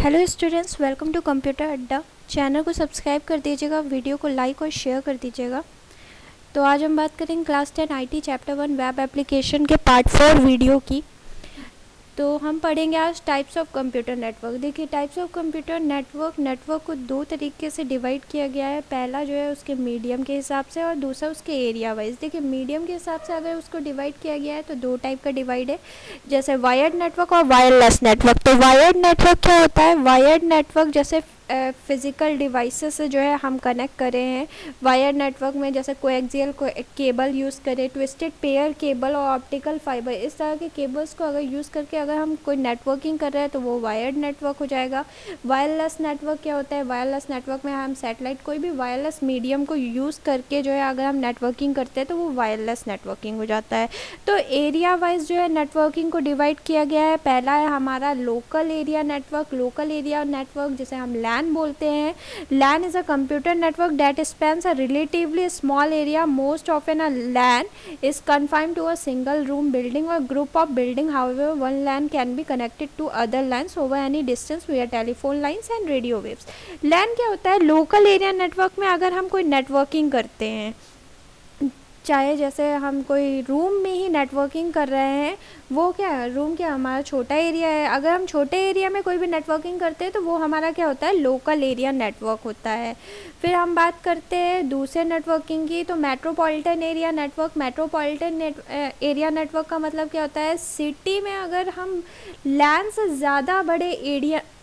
Hello students, welcome to computer Adda. Channel को subscribe कर दीजिएगा, वीडियो को लाइक और शेयर कर दीजिएगा। तो आज हम बात करेंगे class 10 IT chapter 1 web application के पार्ट 4 वीडियो की। तो हम पढ़ेंगे आज टाइप्स ऑफ कंप्यूटर नेटवर्क। देखिए, टाइप्स ऑफ कंप्यूटर नेटवर्क को दो तरीके से डिवाइड किया गया है। पहला जो है उसके मीडियम के हिसाब से और दूसरा उसके एरिया वाइज। देखिए, मीडियम के हिसाब से अगर उसको डिवाइड किया गया है तो दो टाइप का डिवाइड है, जैसे वायर्ड नेटवर्क और वायरलेस नेटवर्क। तो वायर्ड नेटवर्क क्या होता है? वायर्ड नेटवर्क जैसे फिज़िकल डिवाइसेस से जो है हम कनेक्ट कर रहे हैं। वायर नेटवर्क में जैसे कोएक्सियल केबल यूज़ करें, ट्विस्टेड पेयर केबल और ऑप्टिकल फाइबर, इस तरह के केबल्स को अगर यूज़ करके अगर हम कोई नेटवर्किंग कर रहे हैं तो वो वायर्ड नेटवर्क हो जाएगा। वायरलेस नेटवर्क क्या होता है? वायरलेस नेटवर्क में हम सैटेलाइट कोई भी वायरलेस मीडियम को यूज़ करके जो है अगर हम नेटवर्किंग करते हैं तो वो वायरलेस नेटवर्किंग हो जाता है। तो एरिया वाइज जो है नेटवर्किंग को डिवाइड किया गया है। पहला है हमारा local area network. Local area network जिसे हम लैन बोलते हैं। LAN is a computer network that spans a relatively small area. Most often a LAN is confined to a single room building or group of building. However, one LAN can be connected to other LANs over any distance via telephone lines and radio waves. LAN क्या होता है? Local area network में अगर हम कोई networking करते हैं, चाहे जैसे हम कोई रूम में ही नेटवर्किंग कर रहे हैं, वो क्या है? रूम क्या हमारा छोटा एरिया है। अगर हम छोटे एरिया में कोई भी नेटवर्किंग करते हैं तो वो हमारा क्या होता है? लोकल एरिया नेटवर्क होता है। फिर हम बात करते हैं दूसरे नेटवर्किंग की, तो metropolitan area network. Metropolitan area network का मतलब क्या होता है? सिटी में अगर हम लैन से ज़्यादा बड़े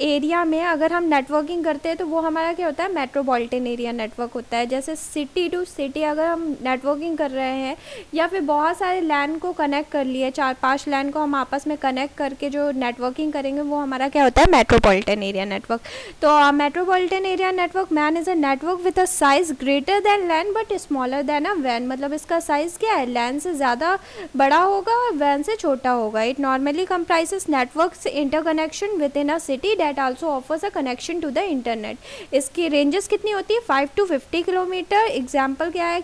एरिया में अगर हम नेटवर्किंग करते हैं तो वो हमारा क्या होता है? मेट्रोपॉलिटन एरिया नेटवर्क होता है। जैसे सिटी टू सिटी अगर हम नेटवर्किंग कर रहे हैं या फिर बहुत सारे लैन को कनेक्ट कर लिए, 4-5 लैन को हम आपस में कनेक्ट करके जो नेटवर्किंग करेंगे वो हमारा क्या होता है? Metropolitan area network. तो metropolitan area network MAN is a network with a size greater than LAN but smaller than a वैन। मतलब इसका साइज़ क्या है? लैन से ज़्यादा बड़ा होगा और वैन से छोटा होगा। It normally comprises networks interconnection within a city that also offers a connection to the internet. इसकी रेंजेस कितनी होती है? 5 to 50 किलोमीटर। एग्जाम्पल क्या है?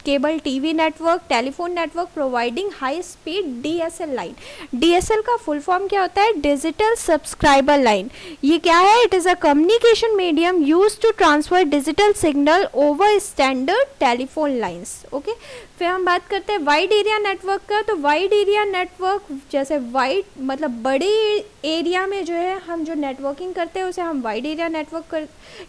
Cable TV network, telephone network providing high speed DSL line. DSL का full form क्या होता है? Digital subscriber line. ये क्या है? It is a communication medium use to transfer digital signal over standard telephone lines. Okay, फिर हम बात करते हैं वाइड एरिया नेटवर्क का। तो वाइड एरिया नेटवर्क जैसे वाइड मतलब बड़े एरिया में जो है हम जो नेटवर्किंग करते हैं उसे हम वाइड एरिया नेटवर्क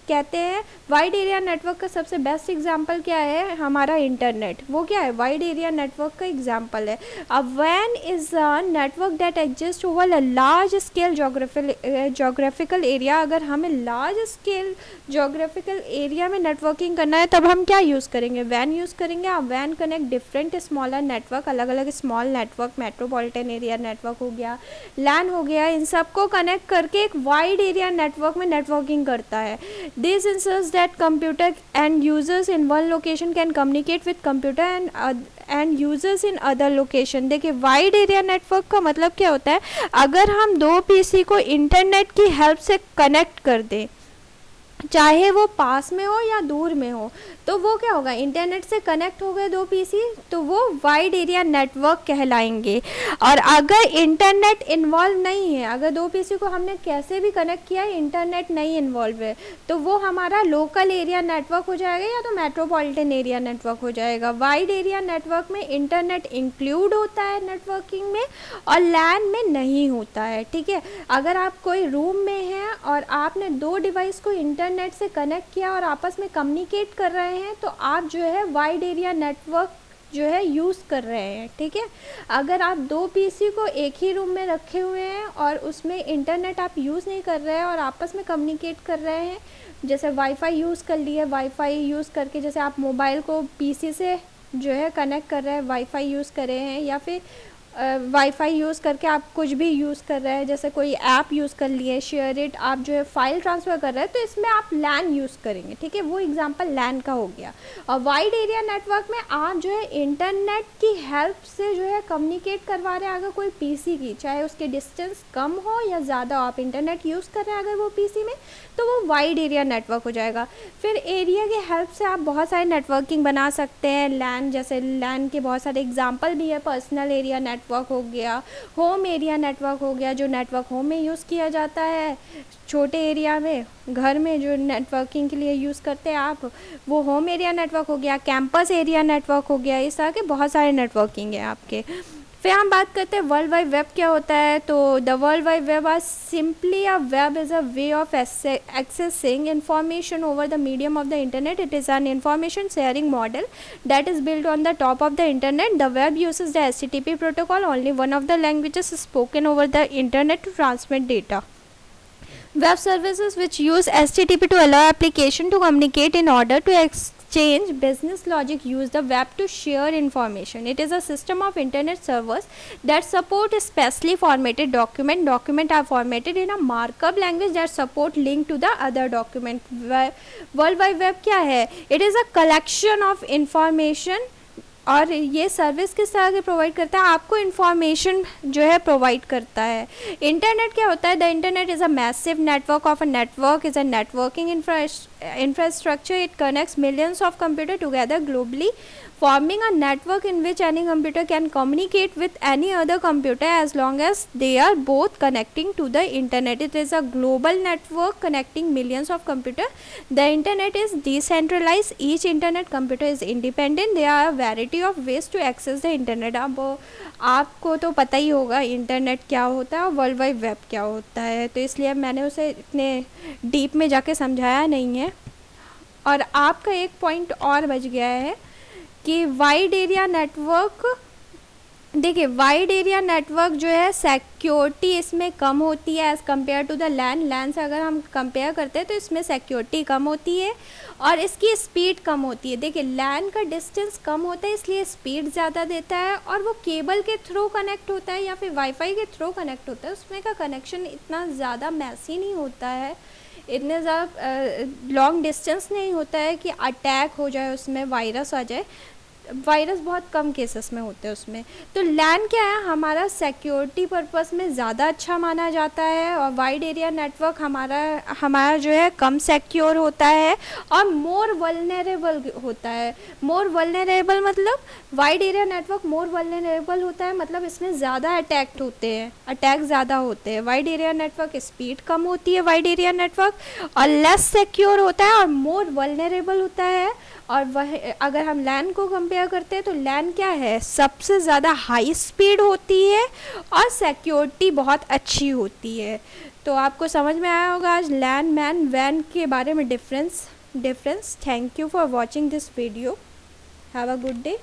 कहते हैं। वाइड एरिया नेटवर्क का सबसे बेस्ट एग्जांपल क्या है? हमारा इंटरनेट। वो क्या है? वाइड एरिया नेटवर्क का एग्जांपल है। अ वैन is a network that exist over a large scale geographical area. अगर हमें लार्ज स्केल जोग्राफिकल एरिया में नेटवर्किंग करना है तब हम क्या यूज़ करेंगे? वैन यूज़ करेंगे। आप वैन कनेक्ट डिफरेंट स्मॉलर नेटवर्क, अलग अलग small network, metropolitan area network हो गया, लैन हो गया, इन सबको कनेक्ट करके एक वाइड एरिया नेटवर्क में नेटवर्किंग करता है। This ensures that computer and users in one location can communicate with computer and users in other location. देखिए, वाइड एरिया नेटवर्क का मतलब क्या होता है? अगर हम दो पीसी को इंटरनेट की हेल्प से कनेक्ट कर दें, चाहे वो पास में हो या दूर में हो, तो वो क्या होगा? इंटरनेट से कनेक्ट हो गए दो पीसी तो वो वाइड एरिया नेटवर्क कहलाएंगे। और अगर इंटरनेट इन्वॉल्व नहीं है, अगर दो पीसी को हमने कैसे भी कनेक्ट किया है, इंटरनेट नहीं इन्वॉल्व है, तो वो हमारा लोकल एरिया नेटवर्क हो जाएगा या तो मेट्रोपॉलिटन एरिया नेटवर्क हो जाएगा। वाइड एरिया नेटवर्क में इंटरनेट इंक्लूड होता है नेटवर्किंग में और लैन में नहीं होता है। ठीक है, अगर आप कोई रूम में हैं और आपने दो डिवाइस को इंटरनेट से कनेक्ट किया और आपस में कम्युनिकेट कर रहे हैं तो आप जो है वाइड एरिया नेटवर्क जो है यूज़ कर रहे हैं। ठीक है, अगर आप दो पीसी को एक ही रूम में रखे हुए हैं और उसमें इंटरनेट आप यूज़ नहीं कर रहे हैं और आपस में कम्युनिकेट कर रहे हैं, जैसे वाईफाई यूज़ कर लिए, वाईफाई यूज़ करके जैसे आप मोबाइल को पीसी से जो है कनेक्ट कर रहे हैं, वाईफाई यूज़ कर रहे हैं, या फिर वाईफाई यूज़ करके आप कुछ भी यूज़ कर रहे हैं, जैसे कोई ऐप यूज़ कर लिए, शेयर इट, आप जो है फाइल ट्रांसफ़र कर रहे हैं, तो इसमें आप लैन यूज़ करेंगे। ठीक है, वो एग्जांपल लैन का हो गया। और वाइड एरिया नेटवर्क में आप जो है इंटरनेट की हेल्प से जो है कम्युनिकेट करवा रहे हैं। अगर कोई पीसी की चाहे उसके डिस्टेंस कम हो या ज़्यादा, आप इंटरनेट यूज़ कर रहे हैं अगर वो पीसी में, तो वो वाइड एरिया नेटवर्क हो जाएगा। फिर एरिया की हेल्प से आप बहुत सारे नेटवर्किंग बना सकते हैं। लैन, जैसे लैन के बहुत सारे एग्जाम्पल भी है, पर्सनल एरिया नेटवर्क, नेटवर्क हो गया, होम एरिया नेटवर्क हो गया, जो नेटवर्क होम में यूज़ किया जाता है, छोटे एरिया में घर में जो नेटवर्किंग के लिए यूज़ करते हैं आप, वो होम एरिया नेटवर्क हो गया, कैंपस एरिया नेटवर्क हो गया। इस तरह के बहुत सारे नेटवर्किंग है आपके। फिर हम बात करते हैं वर्ल्ड वाइड वेब क्या होता है। तो the world wide web are simply a web is a way of accessing information over the medium of the internet. It is an information sharing model that is built on the top of the internet. The web uses the HTTP protocol, only one of the languages spoken over the internet, to transmit data. Web services which use HTTP to allow application to communicate in order to exchange business logic use the web to share information. It is a system of internet servers that support specially formatted document. Document are formatted in a markup language that support link to the other document. World Wide Web क्या है? It is a collection of information, और ये service किस तरह की provide करता है? आपको इन्फॉर्मेशन जो है प्रोवाइड करता है। इंटरनेट क्या होता है? The internet is a massive network of a network is a networking infrastructure. It connects millions of computers together globally, forming a network in which any computer can communicate with any other computer as long as they are both connecting to the internet. It is a global network connecting millions of computers. The internet is decentralized. Each internet computer is independent. There are a variety of ways to access the internet. अब आपको तो पता ही होगा internet क्या होता है और world wide web क्या होता है, तो इसलिए मैंने उसे इतने डीप में जाके समझाया नहीं है। और आपका एक पॉइंट और बच गया है कि वाइड एरिया नेटवर्क, देखिए वाइड एरिया नेटवर्क जो है सिक्योरिटी इसमें कम होती है एज़ कम्पेयर टू द लैन। लैन से अगर हम कंपेयर करते हैं तो इसमें सिक्योरिटी कम होती है और इसकी स्पीड कम होती है। देखिए लैन का डिस्टेंस कम होता है इसलिए स्पीड ज़्यादा देता है, और वो केबल के थ्रू कनेक्ट होता है या फिर वाईफाई के थ्रू कनेक्ट होता है, उसमें का कनेक्शन इतना ज़्यादा मैसी नहीं होता है, इतने ज़्यादा लॉन्ग डिस्टेंस नहीं होता है कि अटैक हो जाए, उसमें वायरस आ जाए। वायरस बहुत कम केसेस में होते हैं उसमें। तो लैन क्या है? हमारा सिक्योरिटी पर्पस में ज़्यादा अच्छा माना जाता है, और वाइड एरिया नेटवर्क हमारा जो है कम सिक्योर होता है और मोर वल्नरेबल होता है। मोर वल्नरेबल मतलब वाइड एरिया नेटवर्क मोर वल्नरेबल होता है, मतलब इसमें ज़्यादा अटैक होते हैं, अटैक ज़्यादा होते हैं। वाइड एरिया नेटवर्क स्पीड कम होती है, वाइड एरिया नेटवर्क, और लेस सिक्योर होता है और मोर वल्नरेबल होता है। और वह अगर हम लैन को कंपेयर करते हैं तो लैन क्या है? सबसे ज़्यादा हाई स्पीड होती है और सिक्योरिटी बहुत अच्छी होती है। तो आपको समझ में आया होगा आज लैन मैन वैन के बारे में difference. Thank you for watching this video. Have a good day.